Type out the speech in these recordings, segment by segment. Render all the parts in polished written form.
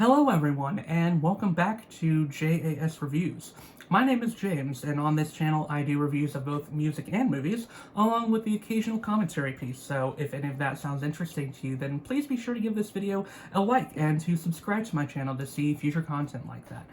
Hello everyone, and welcome back to JAS Reviews. My name is James, and on this channel I do reviews of both music and movies, along with the occasional commentary piece, so if any of that sounds interesting to you, then please be sure to give this video a like and to subscribe to my channel to see future content like that.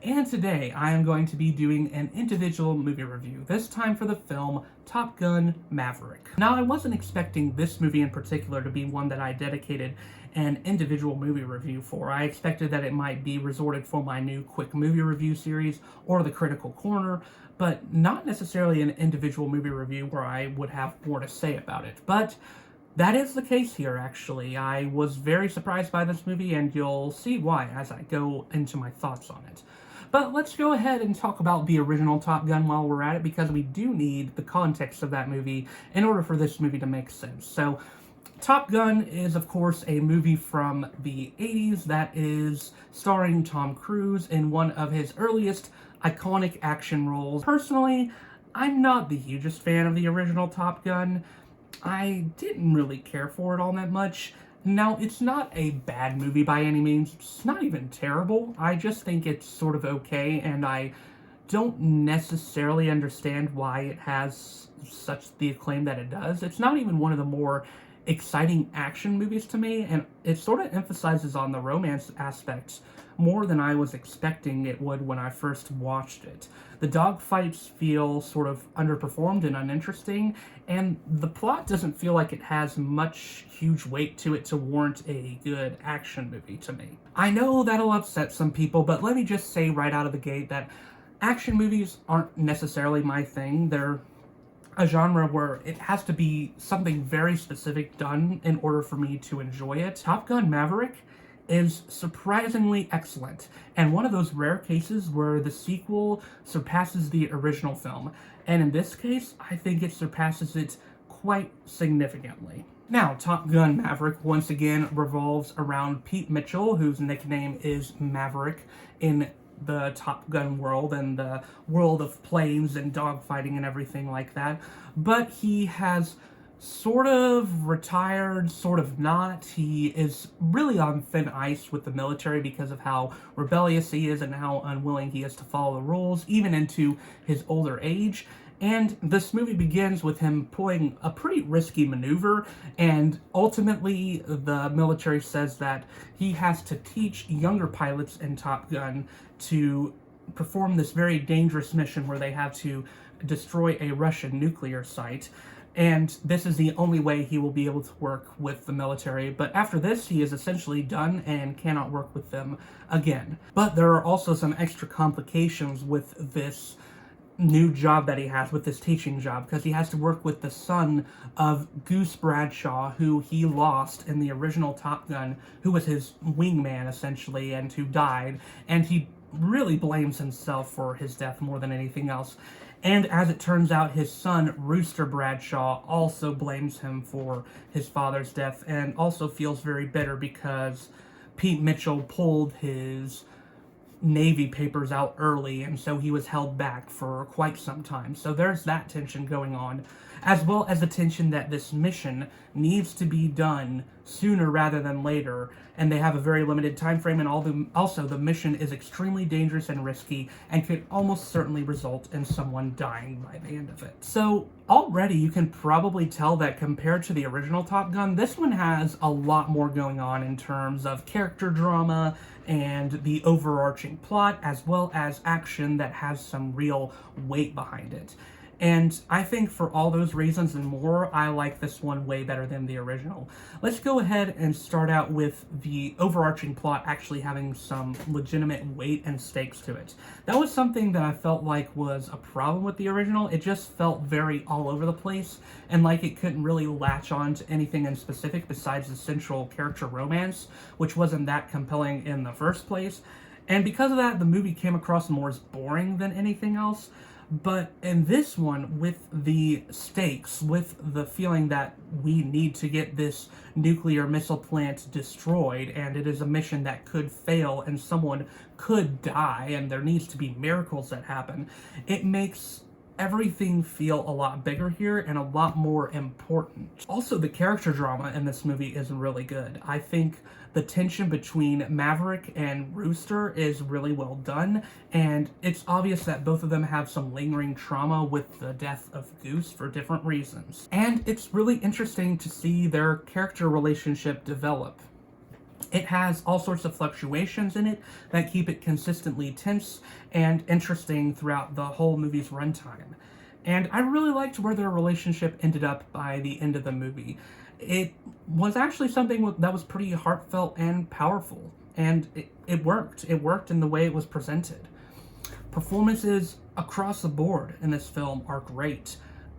And today I am going to be doing an individual movie review, this time for the film Top Gun: Maverick. Now, I wasn't expecting this movie in particular to be one that I dedicated an individual movie review for. I expected that it might be resorted for my new quick movie review series or the Critical Corner, but not necessarily an individual movie review where I would have more to say about it. But that is the case here, actually. I was very surprised by this movie, and you'll see why as I go into my thoughts on it. But let's go ahead and talk about the original Top Gun while we're at it, because we do need the context of that movie in order for this movie to make sense. So, Top Gun is, of course, a movie from the 80s that is starring Tom Cruise in one of his earliest iconic action roles. Personally, I'm not the hugest fan of the original Top Gun. I didn't really care for it all that much. Now, it's not a bad movie by any means. It's not even terrible. I just think it's sort of okay, and I don't necessarily understand why it has such the acclaim that it does. It's not even one of the more exciting action movies to me, and it sort of emphasizes on the romance aspects more than I was expecting it would when I first watched it. The dogfights feel sort of underperformed and uninteresting, and the plot doesn't feel like it has much huge weight to it to warrant a good action movie to me. I know that'll upset some people, but let me just say right out of the gate that action movies aren't necessarily my thing. They're a genre where it has to be something very specific done in order for me to enjoy it. Top Gun: Maverick is surprisingly excellent, and one of those rare cases where the sequel surpasses the original film, and in this case, I think it surpasses it quite significantly. Now, Top Gun: Maverick once again revolves around Pete Mitchell, whose nickname is Maverick in the Top Gun world and the world of planes and dogfighting and everything like that. But he has sort of retired, sort of not. He is really on thin ice with the military because of how rebellious he is and how unwilling he is to follow the rules, even into his older age. And this movie begins with him pulling a pretty risky maneuver, and ultimately the military says that he has to teach younger pilots in Top Gun to perform this very dangerous mission where they have to destroy a Russian nuclear site. And this is the only way he will be able to work with the military. But after this, he is essentially done and cannot work with them again. But there are also some extra complications with this new job that he has, with this teaching job, because he has to work with the son of Goose Bradshaw, who he lost in the original Top Gun, who was his wingman essentially, and who died, and he really blames himself for his death more than anything else. And as it turns out, his son, Rooster Bradshaw, also blames him for his father's death, and also feels very bitter because Pete Mitchell pulled his Navy papers out early, and so he was held back for quite some time. So there's that tension going on, as well as the tension that this mission needs to be done sooner rather than later, and they have a very limited time frame, and also the mission is extremely dangerous and risky and could almost certainly result in someone dying by the end of it. So already you can probably tell that compared to the original Top Gun, this one has a lot more going on in terms of character drama and the overarching plot, as well as action that has some real weight behind it. And I think for all those reasons and more, I like this one way better than the original. Let's go ahead and start out with the overarching plot actually having some legitimate weight and stakes to it. That was something that I felt like was a problem with the original. It just felt very all over the place, and like it couldn't really latch on to anything in specific besides the central character romance, which wasn't that compelling in the first place. And because of that, the movie came across more as boring than anything else. But in this one, with the stakes, with the feeling that we need to get this nuclear missile plant destroyed, and it is a mission that could fail and someone could die, and there needs to be miracles that happen, it makes everything feel a lot bigger here and a lot more important. Also, the character drama in this movie is really good. I think The tension between Maverick and Rooster is really well done, and it's obvious that both of them have some lingering trauma with the death of Goose for different reasons. And it's really interesting to see their character relationship develop. It has all sorts of fluctuations in it that keep it consistently tense and interesting throughout the whole movie's runtime. And I really liked where their relationship ended up by the end of the movie. It was actually something that was pretty heartfelt and powerful, and it worked. It worked in the way it was presented. Performances across the board in this film are great.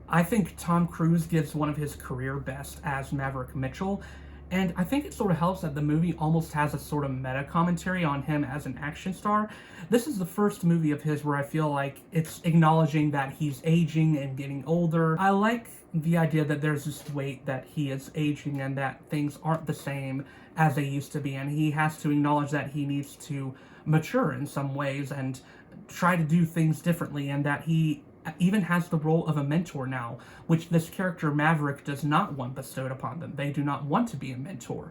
I think Tom Cruise gives one of his career best as Maverick Mitchell, and I think it sort of helps that the movie almost has a sort of meta commentary on him as an action star. This is the first movie of his where I feel like it's acknowledging that he's aging and getting older. I like the idea that there's this weight that he is aging and that things aren't the same as they used to be, and he has to acknowledge that he needs to mature in some ways and try to do things differently, and that he even has the role of a mentor now, which this character Maverick does not want bestowed upon them. They do not want to be a mentor.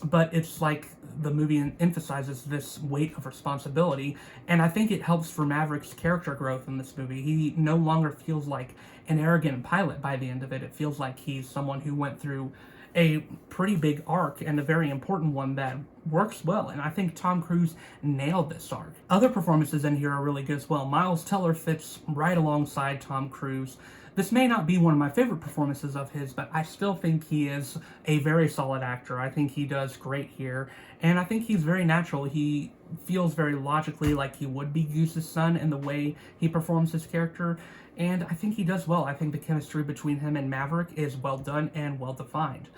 But it's like the movie emphasizes this weight of responsibility, and I think it helps for Maverick's character growth in this movie. He no longer feels like an arrogant pilot by the end of it. It feels like he's someone who went through a pretty big arc, and a very important one that works well, and I think Tom Cruise nailed this arc. Other performances in here are really good as well. Miles Teller fits right alongside Tom Cruise. This may not be one of my favorite performances of his, but I still think he is a very solid actor. I think he does great here, and I think he's very natural. He feels very logically like he would be Goose's son in the way he performs his character, and I think he does well. I think the chemistry between him and Maverick is well done and well defined.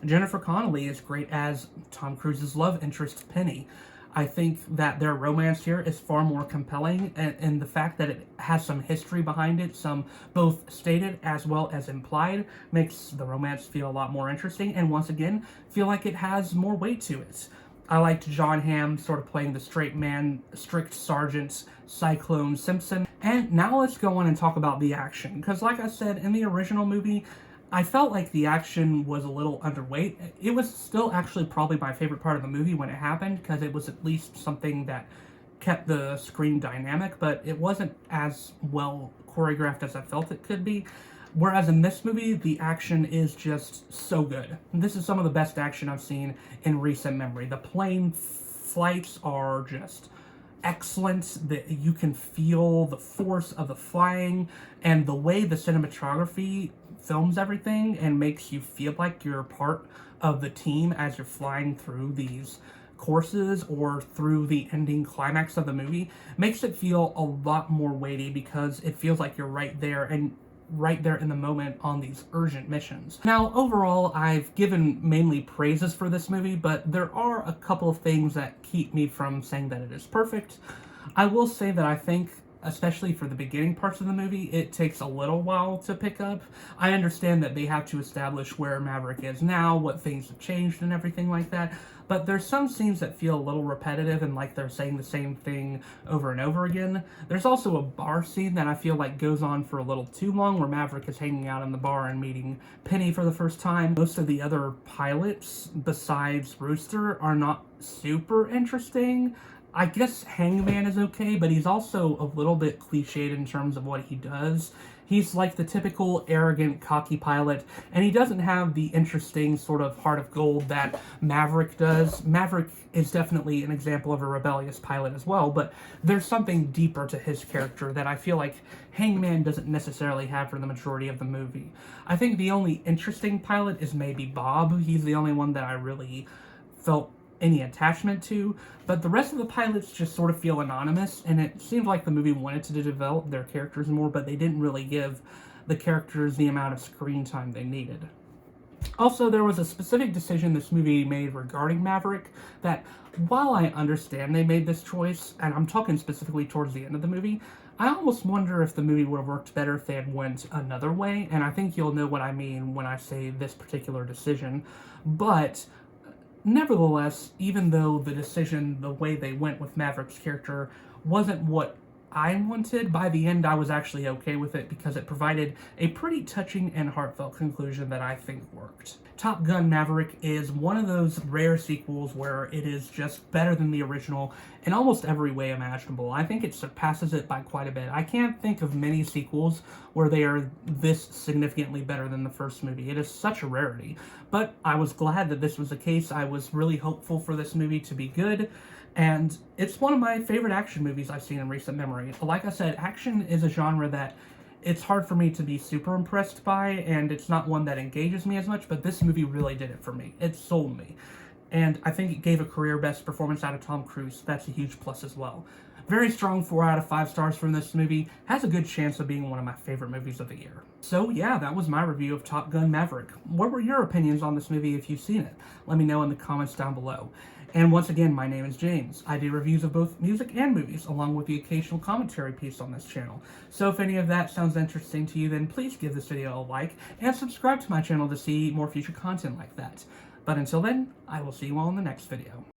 Jennifer Connelly is great as Tom Cruise's love interest, Penny. I think that their romance here is far more compelling, and the fact that it has some history behind it, some both stated as well as implied, makes the romance feel a lot more interesting, and once again, feel like it has more weight to it. I liked John Hamm sort of playing the straight man, strict Sergeant Cyclone Simpson. And now let's go on and talk about the action, because like I said, in the original movie, I felt like the action was a little underweight. It was still actually probably my favorite part of the movie when it happened, because it was at least something that kept the screen dynamic, but it wasn't as well choreographed as I felt it could be. Whereas in this movie, the action is just so good. This is some of the best action I've seen in recent memory. The plane flights are just excellent. You can feel the force of the flying, and the way the cinematography films everything and makes you feel like you're part of the team as you're flying through these courses or through the ending climax of the movie makes it feel a lot more weighty, because it feels like you're right there and right there in the moment on these urgent missions. Now, overall, I've given mainly praises for this movie, but there are a couple of things that keep me from saying that it is perfect. I will say that I think, especially for the beginning parts of the movie, it takes a little while to pick up. I understand that they have to establish where Maverick is now, what things have changed and everything like that, but there's some scenes that feel a little repetitive and like they're saying the same thing over and over again. There's also a bar scene that I feel like goes on for a little too long, where Maverick is hanging out in the bar and meeting Penny for the first time. Most of the other pilots, besides Rooster, are not super interesting. I guess Hangman is okay, but he's also a little bit cliched in terms of what he does. He's like the typical arrogant, cocky pilot, and he doesn't have the interesting sort of heart of gold that Maverick does. Maverick is definitely an example of a rebellious pilot as well, but there's something deeper to his character that I feel like Hangman doesn't necessarily have for the majority of the movie. I think the only interesting pilot is maybe Bob. He's the only one that I really felt any attachment to, but the rest of the pilots just sort of feel anonymous, and it seems like the movie wanted to develop their characters more, but they didn't really give the characters the amount of screen time they needed. Also, there was a specific decision this movie made regarding Maverick that, while I understand they made this choice, and I'm talking specifically towards the end of the movie, I almost wonder if the movie would have worked better if they had went another way, and I think you'll know what I mean when I say this particular decision. But nevertheless, even though the decision, the way they went with Maverick's character, wasn't what I wanted. By the end, I was actually okay with it because it provided a pretty touching and heartfelt conclusion that I think worked. Top Gun Maverick is one of those rare sequels where it is just better than the original in almost every way imaginable. I think it surpasses it by quite a bit. I can't think of many sequels where they are this significantly better than the first movie. It is such a rarity. But I was glad that this was the case. I was really hopeful for this movie to be good. And it's one of my favorite action movies I've seen in recent memory. Like I said, action is a genre that it's hard for me to be super impressed by, and it's not one that engages me as much, but this movie really did it for me. It sold me. And I think it gave a career best performance out of Tom Cruise. That's a huge plus as well. Very strong 4 out of 5 stars from this movie. Has a good chance of being one of my favorite movies of the year. So yeah, that was my review of Top Gun Maverick. What were your opinions on this movie if you've seen it? Let me know in the comments down below. And once again, my name is James. I do reviews of both music and movies, along with the occasional commentary piece on this channel. So if any of that sounds interesting to you, then please give this video a like, and subscribe to my channel to see more future content like that. But until then, I will see you all in the next video.